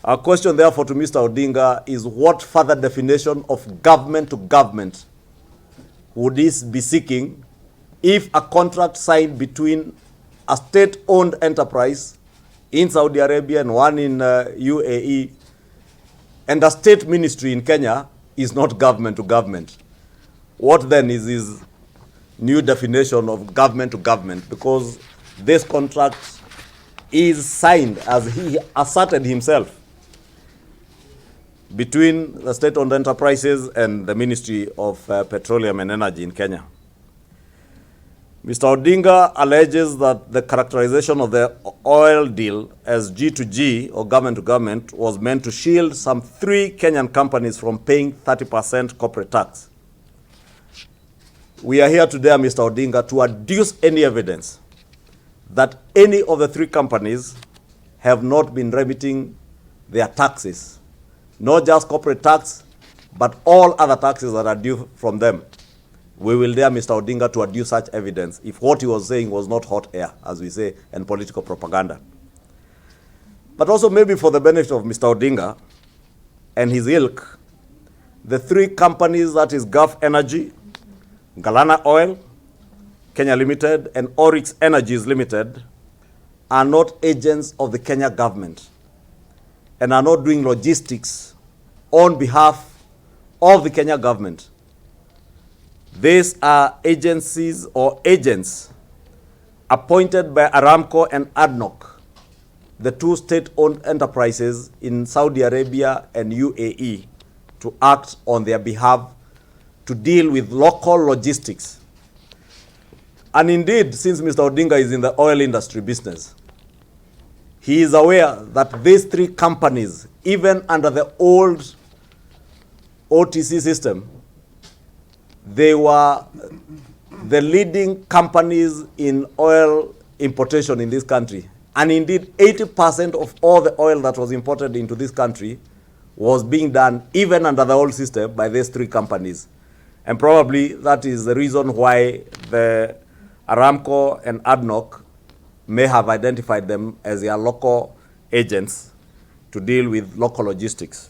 Our question, therefore, to Mr. Odinga is what further definition of government to government would he be seeking if a contract signed between a state-owned enterprise in Saudi Arabia and one in UAE and a state ministry in Kenya is not government to government? What then is his new definition of government to government? Because this contract is signed, as he asserted himself, between the state-owned enterprises and the Ministry of Petroleum and Energy in Kenya. Mr. Odinga alleges that the characterization of the oil deal as G to G, or government to government, was meant to shield some 3 Kenyan companies from paying 30% corporate tax. We are here today, Mr. Odinga, to adduce any evidence that any of the 3 companies have not been remitting their taxes, not just corporate tax, but all other taxes that are due from them. We will dare Mr. Odinga to adduce such evidence if what he was saying was not hot air, as we say, and political propaganda. But also maybe for the benefit of Mr. Odinga and his ilk, the 3 companies, that is Gulf Energy, Galana Oil, Kenya Limited, and Oryx Energies Limited, are not agents of the Kenya government and are not doing logistics on behalf of the Kenya government. These are agencies or agents appointed by Aramco and ADNOC, the 2 state-owned enterprises in Saudi Arabia and UAE, to act on their behalf to deal with local logistics. And indeed, since Mr. Odinga is in the oil industry business, he is aware that these 3 companies, even under the old OTC system, they were the leading companies in oil importation in this country. And indeed, 80% of all the oil that was imported into this country was being done, even under the old system, by these 3 companies. And probably that is the reason why the Aramco and ADNOC may have identified them as their local agents to deal with local logistics.